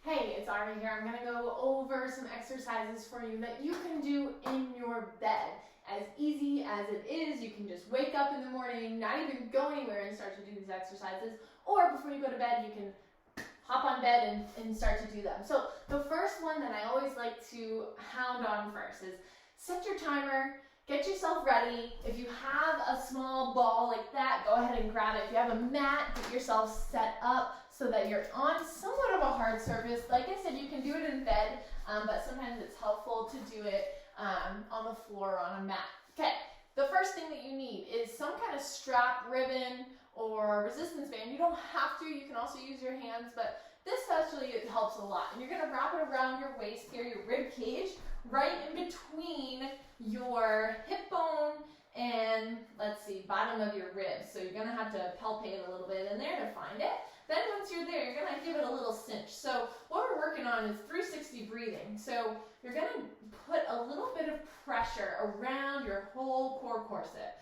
Hey, it's Ari here. I'm going to go over some exercises for you that you can do in your bed. As easy as it is, you can just wake up in the morning, not even go anywhere and start to do these exercises. Or before you go to bed, you can hop on bed and start to do them. So the first one that I always like to hound on first is set your timer. Get yourself ready. If you have a small ball like that, go ahead and grab it. If you have a mat, get yourself set up so that you're on somewhat of a hard surface. Like I said, you can do it in bed, but sometimes it's helpful to do it on the floor or on a mat. Okay, the first thing that you need is some kind of strap, ribbon, or resistance band. You don't have to. You can also use your hands, but this actually it helps a lot. And you're going to wrap it around your waist here, your rib cage, right in between your hip bone and, let's see, bottom of your ribs. So you're going to have to palpate a little bit in there to find it. Then once you're there, you're going to give it a little cinch. So what we're working on is 360 breathing. So you're going to put a little bit of pressure around your whole core corset.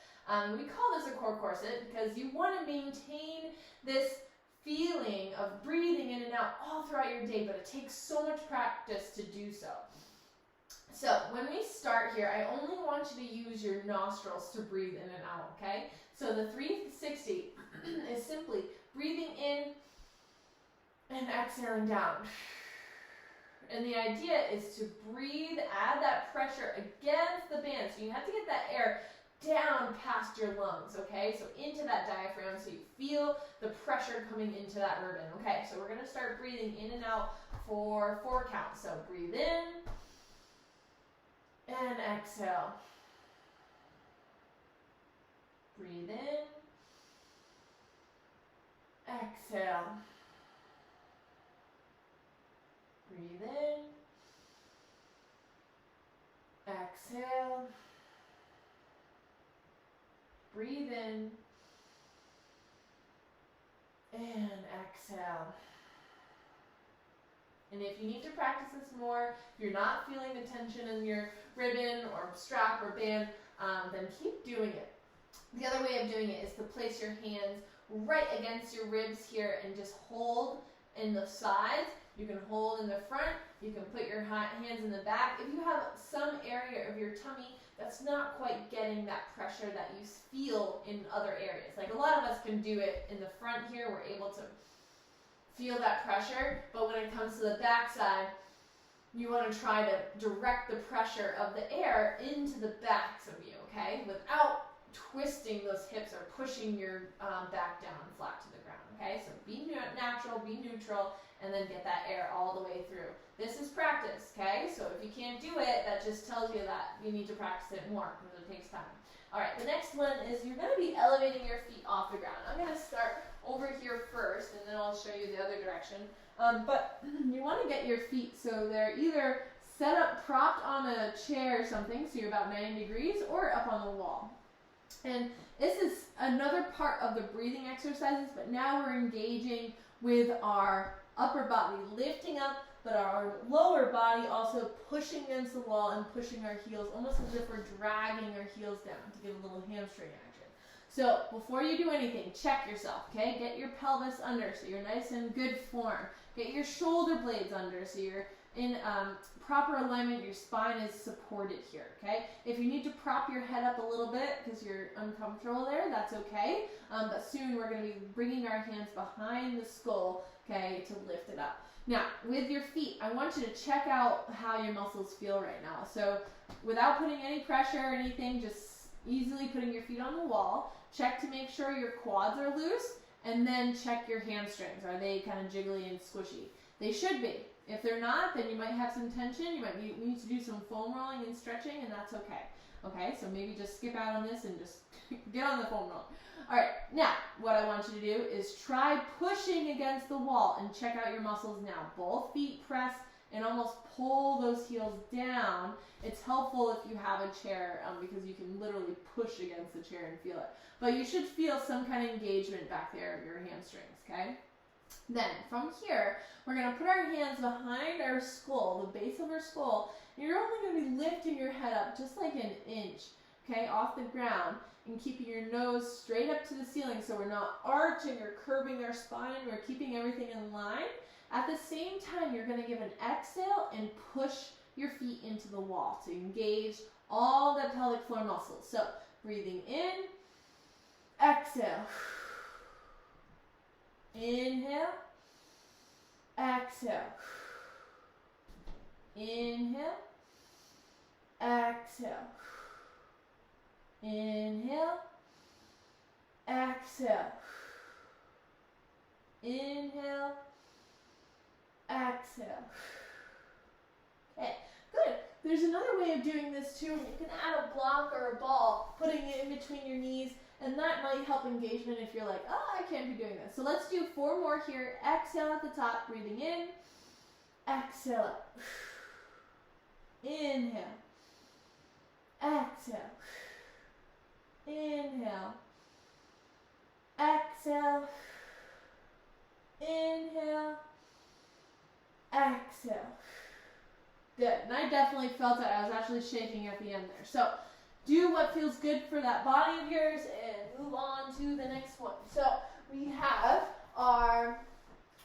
We call this a core corset because you want to maintain this feeling of breathing in and out all throughout your day, but it takes so much practice to do so. So when we start here, I only want you to use your nostrils to breathe in and out, okay? So the 360 is simply breathing in and exhaling down. And the idea is to breathe, add that pressure against the band. So you have to get that air down past your lungs, okay? So into that diaphragm so you feel the pressure coming into that ribbon. Okay, so we're going to start breathing in and out for 4 counts. So breathe in and exhale. Breathe in, exhale. Breathe in, exhale. Breathe in and exhale. And if you need to practice this more, if you're not feeling the tension in your ribbon or strap or band, then keep doing it. The other way of doing it is to place your hands right against your ribs here and just hold in the sides. You can hold in the front. You can put your hands in the back. If you have some area of your tummy that's not quite getting that pressure that you feel in other areas. Like a lot of us can do it in the front here. We're able to feel that pressure. But when it comes to the back side, you want to try to direct the pressure of the air into the backs of you, okay? Without twisting those hips or pushing your back down flat to the ground, okay? So be natural, be neutral, and then get that air all the way through. This is practice, okay? So if you can't do it, that just tells you that you need to practice it more because it takes time. All right, the next one is you're going to be elevating your feet off the ground. I'm going to start over here first, and then I'll show you the other direction. But you want to get your feet so they're either set up propped on a chair or something, so you're about 90 degrees, or up on the wall. And this is another part of the breathing exercises, but now we're engaging with our upper body, lifting up, but our lower body also pushing against the wall and pushing our heels, almost as if we're dragging our heels down to give a little hamstring action. So before you do anything, check yourself, okay? Get your pelvis under so you're nice and good form. Get your shoulder blades under so you're in proper alignment, your spine is supported here, okay? If you need to prop your head up a little bit because you're uncomfortable there, that's okay. But soon we're going to be bringing our hands behind the skull, okay, to lift it up. Now, with your feet, I want you to check out how your muscles feel right now. So without putting any pressure or anything, just easily putting your feet on the wall. Check to make sure your quads are loose, and then check your hamstrings. Are they kind of jiggly and squishy? They should be. If they're not, then you might have some tension. You might need to do some foam rolling and stretching, and that's okay. Okay, so maybe just skip out on this and just get on the foam roll. All right, now what I want you to do is try pushing against the wall and check out your muscles now. Both feet press and almost pull those heels down. It's helpful if you have a chair because you can literally push against the chair and feel it. But you should feel some kind of engagement back there of your hamstrings, okay? Then from here, we're going to put our hands behind our skull, the base of our skull, and you're only going to be lifting your head up just like an inch, okay, off the ground, and keeping your nose straight up to the ceiling so we're not arching or curving our spine. We're keeping everything in line. At the same time, you're going to give an exhale and push your feet into the wall to engage all the pelvic floor muscles. So breathing in, exhale, inhale, exhale, inhale, exhale, inhale, exhale, inhale, exhale. Okay, good. There's another way of doing this too, and you can add a block or a ball, putting it in between your knees, and that might help engagement if you're like, oh, I can't be doing this. So let's do 4 more here. Exhale at the top, breathing in, exhale up. Inhale, exhale, inhale, exhale, inhale, exhale. Good, and I definitely felt it. I was actually shaking at the end there. So do what feels good for that body of yours and move on to the next one. So we have our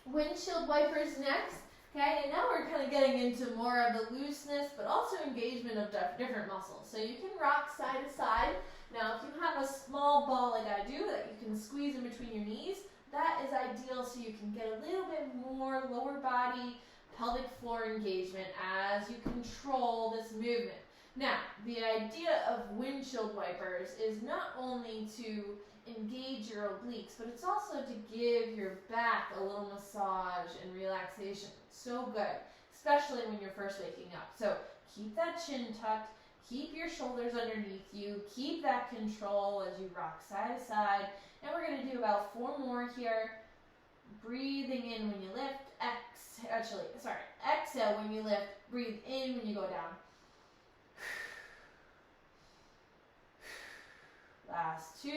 windshield wipers next. Okay, and now we're kind of getting into more of the looseness, but also engagement of different muscles. So you can rock side to side. Now, if you have a small ball like I do that you can squeeze in between your knees, that is ideal so you can get a little bit more lower body, pelvic floor engagement as you control this movement. Now, the idea of windshield wipers is not only to engage your obliques, but it's also to give your back a little massage and relaxation. So good, especially when you're first waking up. So keep that chin tucked, keep your shoulders underneath you, keep that control as you rock side to side. And we're going to do about 4 more here. Breathing in when you lift, exhale when you lift, breathe in when you go down. Last 2,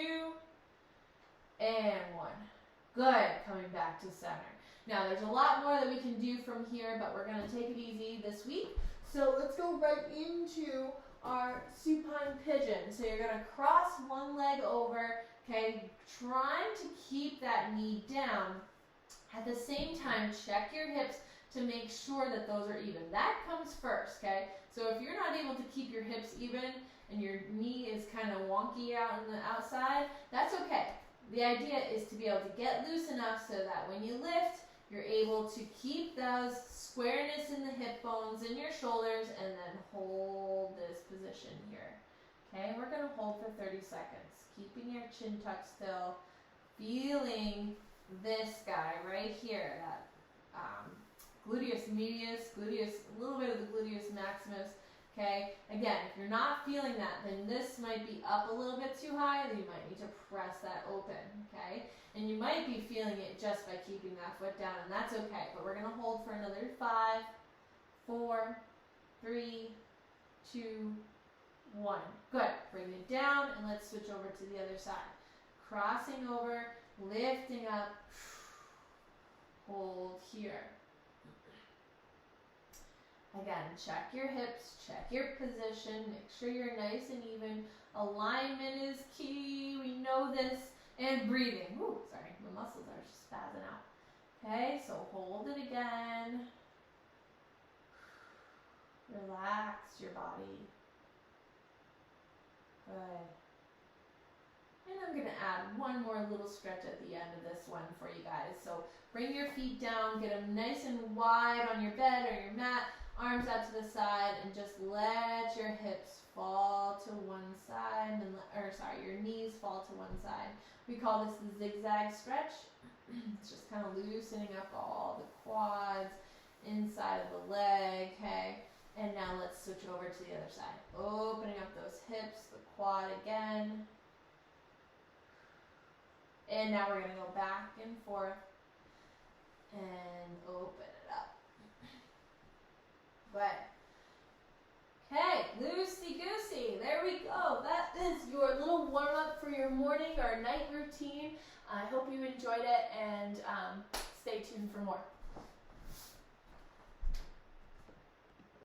and 1. Good, coming back to center. Now there's a lot more that we can do from here, but we're going to take it easy this week. So let's go right into our supine pigeon. So you're going to cross one leg over, okay, trying to keep that knee down. At the same time, check your hips to make sure that those are even. That comes first, okay? So if you're not able to keep your hips even and your knee is kind of wonky out on the outside, that's okay. The idea is to be able to get loose enough so that when you lift, you're able to keep those squareness in the hip bones in your shoulders and then hold this position here. Okay, we're going to hold for 30 seconds, keeping your chin tucked still, feeling this guy right here, that gluteus medius, a little bit of the gluteus maximus. Okay, again, if you're not feeling that, then this might be up a little bit too high, then you might need to press that open, okay? And you might be feeling it just by keeping that foot down, and that's okay. But we're going to hold for another 5, 4, 3, 2, 1. Good. Bring it down, and let's switch over to the other side. Crossing over, lifting up, hold here. Again, check your hips, check your position, make sure you're nice and even. Alignment is key, we know this. And breathing. Ooh, sorry, my muscles are just spazzing out. Okay, so hold it again. Relax your body. Good. And I'm going to add one more little stretch at the end of this one for you guys. So bring your feet down, get them nice and wide on your bed or your mat. Arms out to the side, and just let your hips fall to one side, and your knees fall to one side. We call this the zigzag stretch. It's just kind of loosening up all the quads, inside of the leg, okay? And now let's switch over to the other side. Opening up those hips, the quad again. And now we're going to go back and forth and open it up. Good. Okay, loosey-goosey. There we go. That is your little warm-up for your morning or night routine. I hope you enjoyed it, and stay tuned for more.